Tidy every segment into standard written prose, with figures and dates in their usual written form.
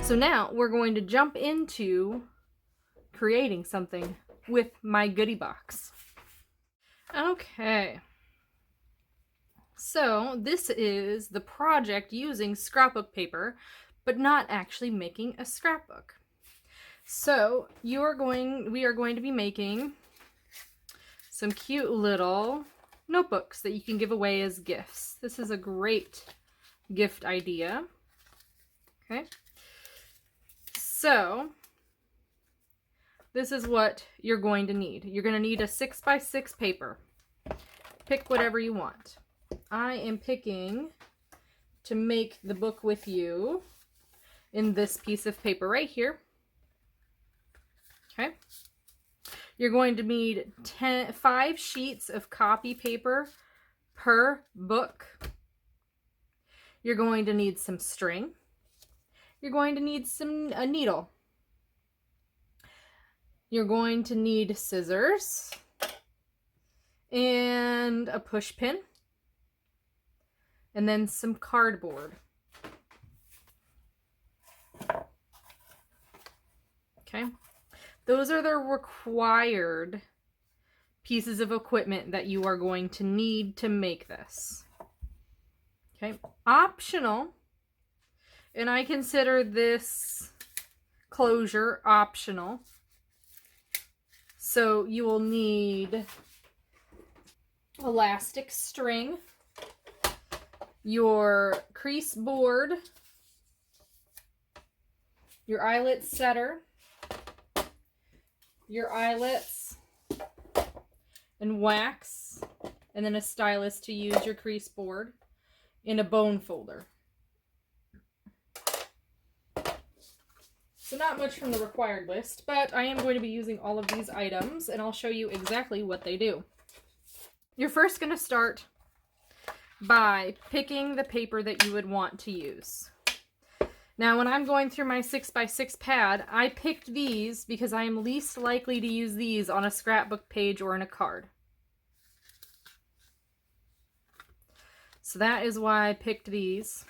So now we're going to jump into creating something with my goodie box. Okay. So this is the project using scrapbook paper, but not actually making a scrapbook. So we are going to be making some cute little notebooks that you can give away as gifts. This is a great gift idea. Okay. So this is what you're going to need. You're going to need a 6x6 paper. Pick whatever you want. I am picking to make the book with you in this piece of paper right here. Okay. You're going to need 5 sheets of copy paper per book. You're going to need some string. You're going to need a needle. You're going to need scissors and a push pin. And then some cardboard. Okay. Those are the required pieces of equipment that you are going to need to make this. Okay. Optional, and I consider this closure optional. So you will need elastic string, your crease board, your eyelet setter, your eyelets, and wax, and then a stylus to use your crease board, and a bone folder. So not much from the required list, but I am going to be using all of these items, and I'll show you exactly what they do. You're first going to start by picking the paper that you would want to use. Now, when I'm going through my 6x6 pad, I picked these because I am least likely to use these on a scrapbook page or in a card. So that is why I picked these.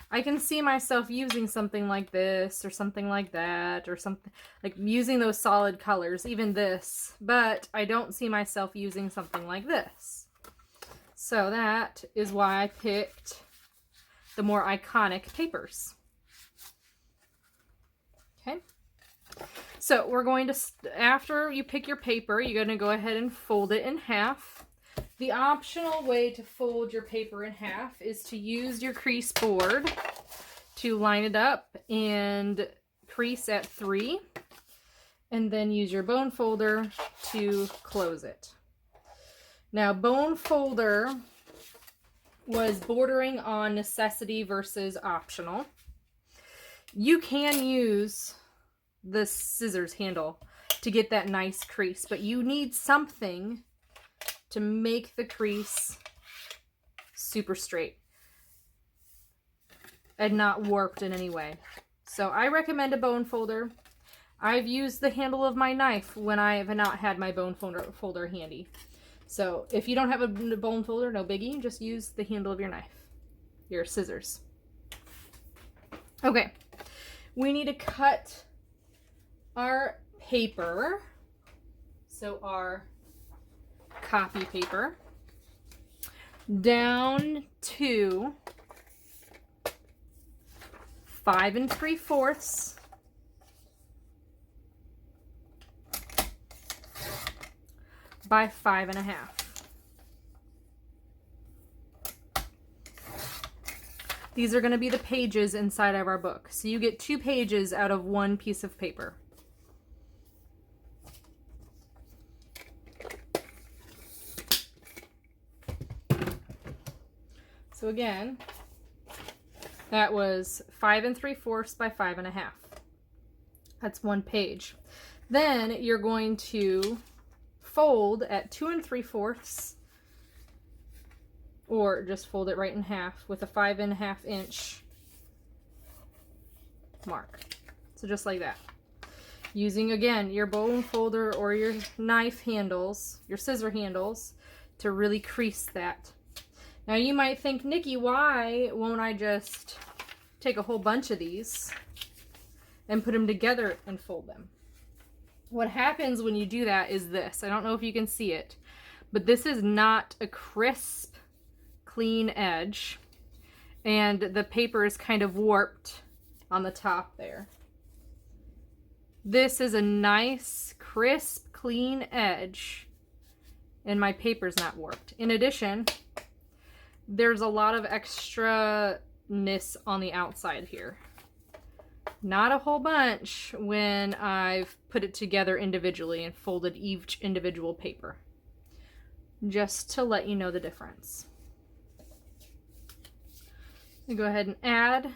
I can see myself using something like this or something like that or something like using those solid colors, even this, but I don't see myself using something like this. So that is why I picked the more iconic papers. Okay. So we're going to, after you pick your paper, you're going to go ahead and fold it in half. The optional way to fold your paper in half is to use your crease board to line it up and crease at 3, and then use your bone folder to close it. Now, bone folder was bordering on necessity versus optional. You can use the scissors handle to get that nice crease, but you need something to make the crease super straight and not warped in any way. So I recommend a bone folder. I've used the handle of my knife when I have not had my bone folder handy. So if you don't have a bone folder, no biggie, just use the handle of your knife, your scissors. Okay, we need to cut our paper, so our copy paper, down to 5 3/4 by 5 1/2. These are going to be the pages inside of our book. So you get 2 pages out of 1 piece of paper. So again, that was 5 3/4 by 5 1/2. That's 1 page. Then you're going to fold at 2 3/4, or just fold it right in half with a 5 1/2 inch mark. So just like that. Using, again, your bone folder or your knife handles, your scissor handles, to really crease that. Now you might think, Nikki, why won't I just take a whole bunch of these and put them together and fold them. What happens when you do that is this. I don't know if you can see it, but this is not a crisp, clean edge. And the paper is kind of warped on the top there. This is a nice, crisp, clean edge, and my paper's not warped. In addition, there's a lot of extra-ness on the outside here. Not a whole bunch when I've put it together individually and folded each individual paper. Just to let you know the difference. I'm gonna go ahead and add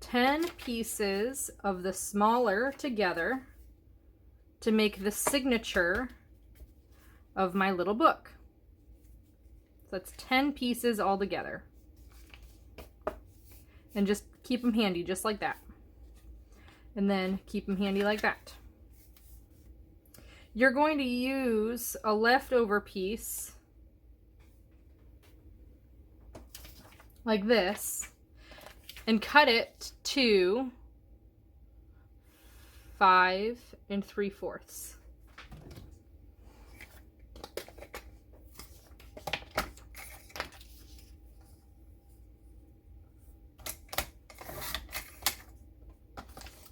10 pieces of the smaller together to make the signature of my little book. So that's 10 pieces all together. And just keep them handy just like that. And then keep them handy like that. You're going to use a leftover piece like this and cut it to 5 3/4.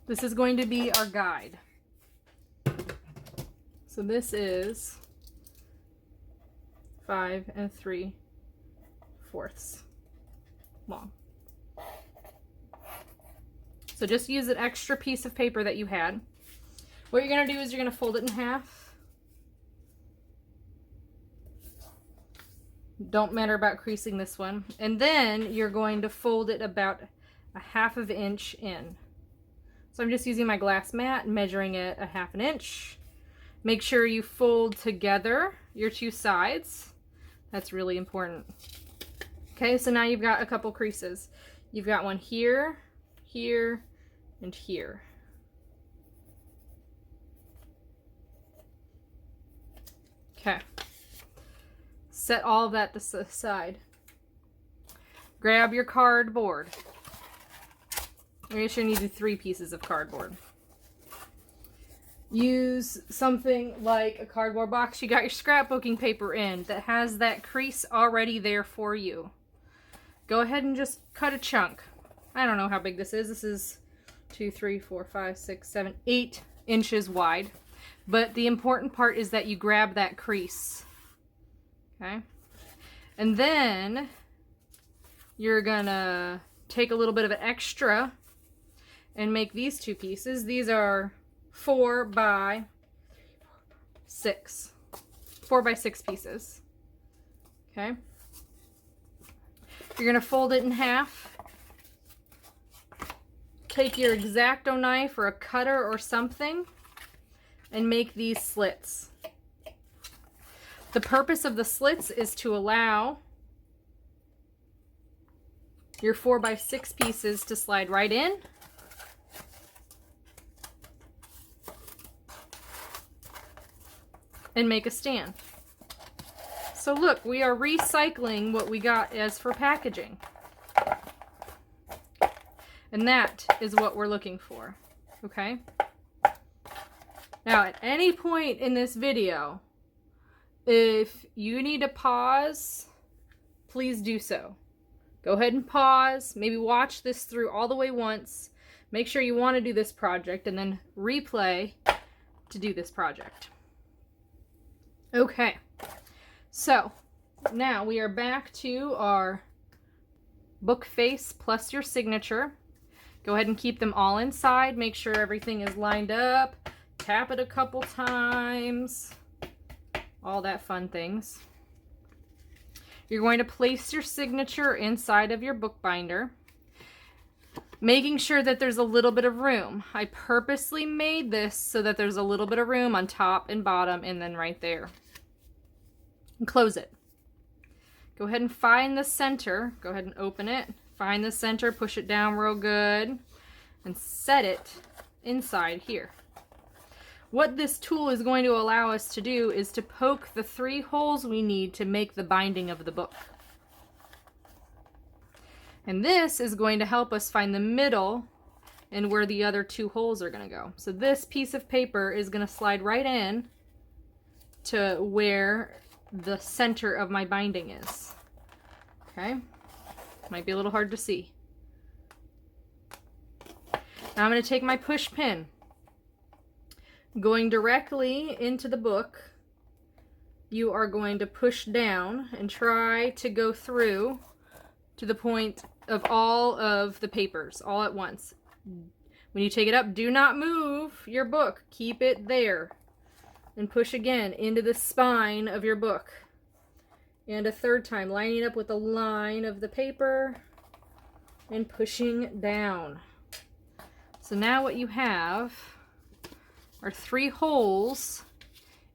This is going to be our guide. So this is 5 3/4 long. So just use an extra piece of paper that you had. What you're going to do is you're going to fold it in half. Don't matter about creasing this one. And then you're going to fold it about a 1/2 inch in. So I'm just using my glass mat and measuring it a 1/2 inch. Make sure you fold together your two sides. That's really important. Okay, so now you've got a couple creases. You've got one here, here, and here. Okay. Set all of that to the side. Grab your cardboard. I guess you need 3 pieces of cardboard. Use something like a cardboard box you got your scrapbooking paper in that has that crease already there for you. Go ahead and just cut a chunk. I don't know how big this is. This is 2, 3, 4, 5, 6, 7, 8 inches wide. But the important part is that you grab that crease. Okay? And then you're gonna take a little bit of an extra and make these 2 pieces. These are 4 by 6. 4 by 6 pieces. Okay? You're gonna fold it in half. Take your X-Acto knife or a cutter or something and make these slits. The purpose of the slits is to allow your 4 by 6 pieces to slide right in and make a stand. So look, we are recycling what we got as for packaging. And that is what we're looking for, okay? Now, at any point in this video, if you need to pause, please do so. Go ahead and pause, maybe watch this through all the way once, make sure you want to do this project, and then replay to do this project. Okay, so now we are back to our book face plus your signature. Go ahead and keep them all inside. Make sure everything is lined up. Tap it a couple times. All that fun things. You're going to place your signature inside of your book binder, making sure that there's a little bit of room. I purposely made this so that there's a little bit of room on top and bottom and then right there. And close it. Go ahead and find the center. Go ahead and open it. Find the center, push it down real good, and set it inside here. What this tool is going to allow us to do is to poke the 3 holes we need to make the binding of the book. And this is going to help us find the middle and where the other two holes are going to go. So this piece of paper is going to slide right in to where the center of my binding is. Okay? Might be a little hard to see. Now I'm going to take my push pin, going directly into the book. You are going to push down and try to go through to the point of all of the papers all at once. When you take it up, do not move your book. Keep it there. And push again into the spine of your book. And a third time, lining up with the line of the paper and pushing down. So now what you have are 3 holes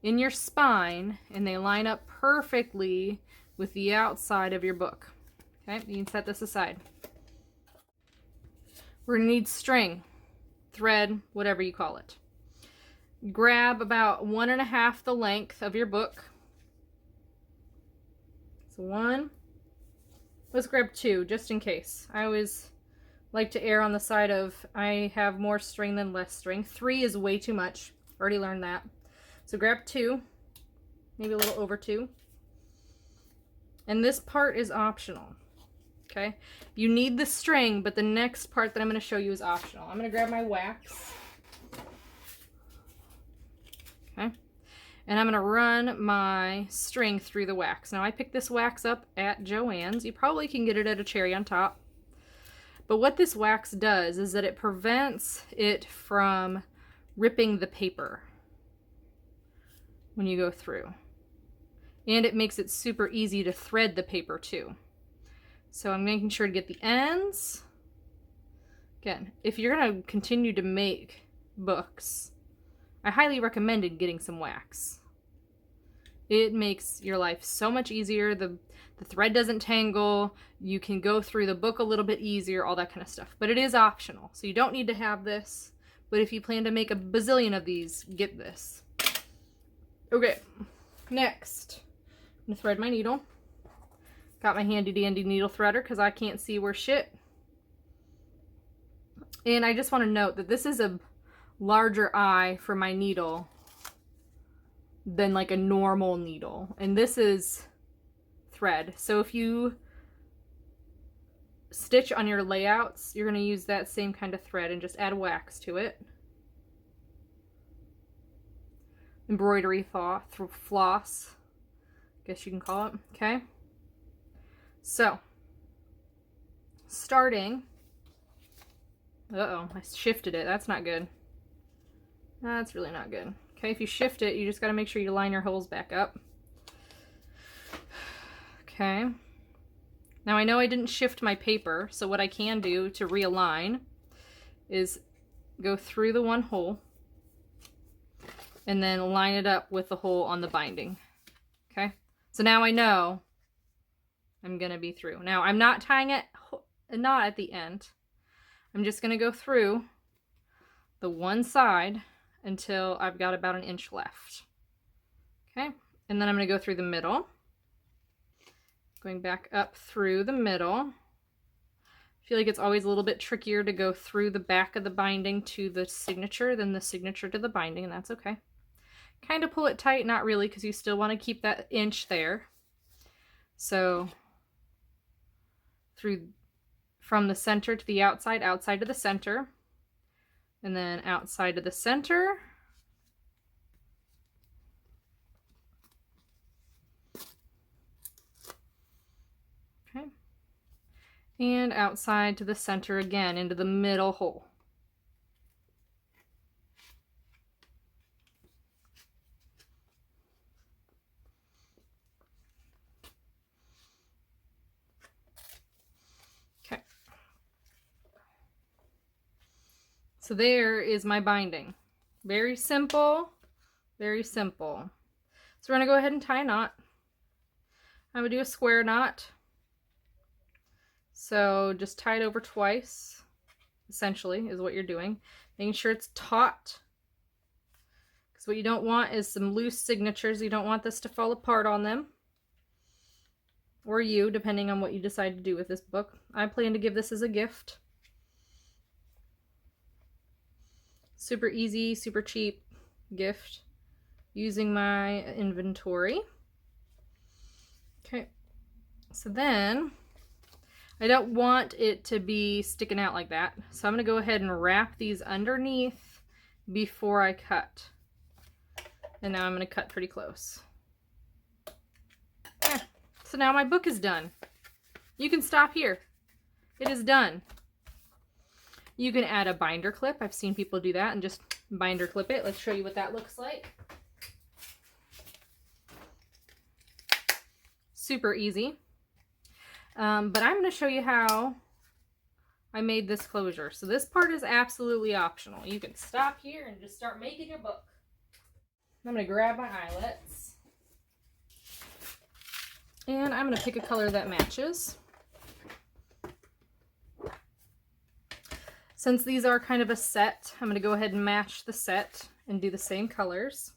in your spine, and they line up perfectly with the outside of your book. Okay, you can set this aside. We're going to need string, thread, whatever you call it. Grab about 1.5 the length of your book. So 1. Let's grab 2 just in case. I always like to err on the side of I have more string than less string. 3 is way too much. Already learned that. So grab 2, maybe a little over 2. And this part is optional. Okay? You need the string, but the next part that I'm going to show you is optional. I'm going to grab my wax. Okay? And I'm going to run my string through the wax. Now I picked this wax up at Joann's. You probably can get it at a Cherry on Top. But what this wax does is that it prevents it from ripping the paper when you go through. And it makes it super easy to thread the paper too. So I'm making sure to get the ends. Again, if you're going to continue to make books, I highly recommend getting some wax. It makes your life so much easier. The thread doesn't tangle. You can go through the book a little bit easier, all that kind of stuff. But it is optional, so you don't need to have this. But if you plan to make a bazillion of these, get this. Okay, next, I'm going to thread my needle. Got my handy dandy needle threader because I can't see where shit. And I just want to note that this is a larger eye for my needle than like a normal needle. And this is thread. So if you stitch on your layouts, you're going to use that same kind of thread and just add wax to it. Embroidery floss, I guess you can call it. Okay. So, starting, uh-oh, I shifted it. That's not good. That's really not good. Okay, if you shift it, you just got to make sure you line your holes back up. Okay. Now I know I didn't shift my paper, so what I can do to realign is go through the one hole and then line it up with the hole on the binding. Okay, so now I know I'm going to be through. Now I'm not tying a knot at the end. I'm just going to go through the one side until I've got about 1 inch left. Okay, and then I'm going to go through the middle. Going back up through the middle. I feel like it's always a little bit trickier to go through the back of the binding to the signature than the signature to the binding, and that's okay. Kind of pull it tight, not really, because you still want to keep that inch there. So through from the center to the outside, outside to the center, and then outside to the center. Okay. And outside to the center again into the middle hole. Okay. So there is my binding. Very simple, very simple. So we're going to go ahead and tie a knot. I'm going to do a square knot. So just tie it over twice, essentially, is what you're doing. Making sure it's taut. Because what you don't want is some loose signatures. You don't want this to fall apart on them. or you, depending on what you decide to do with this book. I plan to give this as a gift. Super easy, super cheap gift using my inventory. Okay, so then I don't want it to be sticking out like that. So I'm going to go ahead and wrap these underneath before I cut. And now I'm going to cut pretty close. So now my book is done. You can stop here. It is done. You can add a binder clip. I've seen people do that and just binder clip it. Let's show you what that looks like. Super easy. But I'm going to show you how I made this closure. So this part is absolutely optional. You can stop here and just start making your book. I'm going to grab my eyelets. And I'm going to pick a color that matches. Since these are kind of a set, I'm going to go ahead and match the set and do the same colors.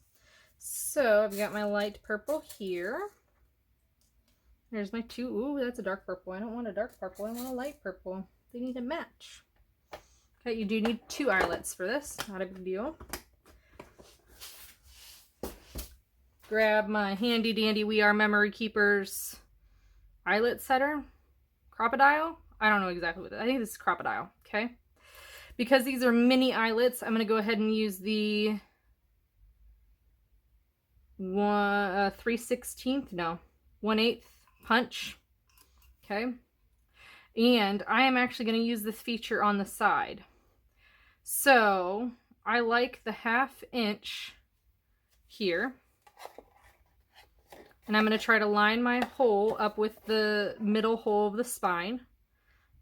So I've got my light purple here. There's my two. Ooh, that's a dark purple. I don't want a dark purple. I want a light purple. They need to match. Okay, you do need 2 eyelets for this. Not a big deal. Grab my handy dandy We Are Memory Keepers eyelet setter. Crocodile? I don't know exactly what it is. I think this is crocodile. Okay. Because these are mini eyelets, I'm going to go ahead and use the 1/8 punch. Okay. And I am actually going to use this feature on the side. So I like the 1/2 inch here. And I'm going to try to line my hole up with the middle hole of the spine.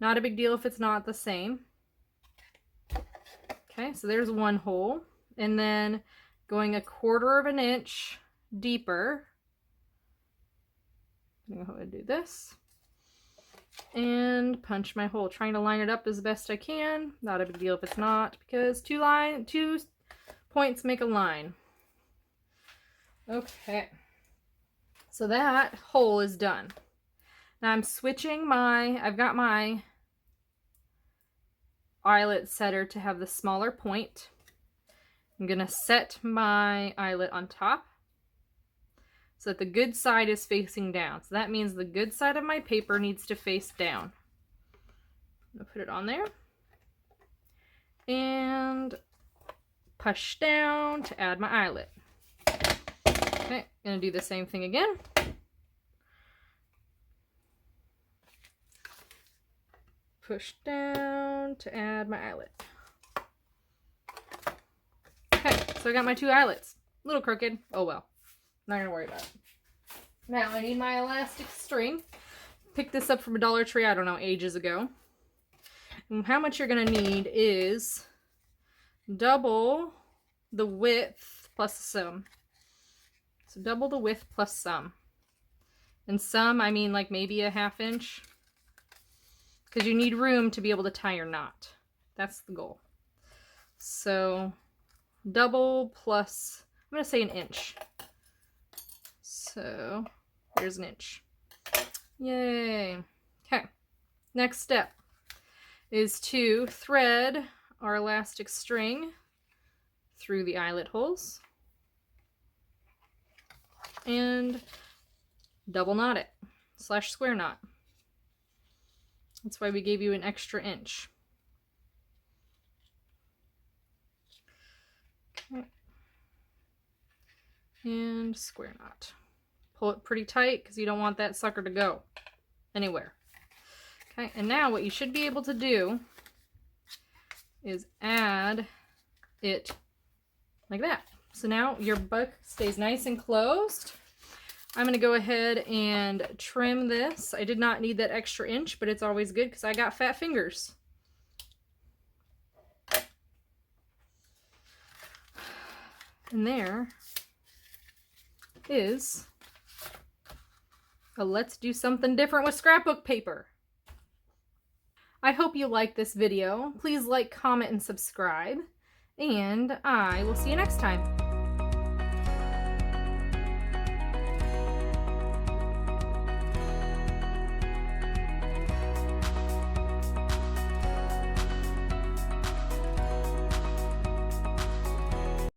Not a big deal if it's not the same. Okay, so there's one hole. And then going 1/4 inch deeper. I'm going to go ahead and do this. And punch my hole. Trying to line it up as best I can. Not a big deal if it's not, because 2 points make a line. Okay. So that hole is done. Now I'm switching I've got my eyelet setter to have the smaller point. I'm going to set my eyelet on top so that the good side is facing down. So that means the good side of my paper needs to face down. I'm going to put it on there and push down to add my eyelet. Okay, going to do the same thing again. Push down to add my eyelet. Okay, so I got my 2 eyelets. A little crooked. Oh well. Not going to worry about it. Now I need my elastic string. Picked this up from a Dollar Tree, I don't know, ages ago. And how much you're going to need is double the width plus some. So double the width plus some. And some, I mean like maybe a 1/2 inch. Because you need room to be able to tie your knot. That's the goal. So double plus, I'm going to say 1 inch. So here's 1 inch. Yay. Okay. Next step is to thread our elastic string through the eyelet holes and double knot it / square knot. That's why we gave you an extra inch. Okay. And square knot. Pull it pretty tight because you don't want that sucker to go anywhere. Okay, and now what you should be able to do is add it like that. So now your book stays nice and closed. I'm going to go ahead and trim this. I did not need that extra inch, but it's always good because I got fat fingers. And there is a let's do something different with scrapbook paper. I hope you liked this video. Please like, comment, and subscribe. And I will see you next time.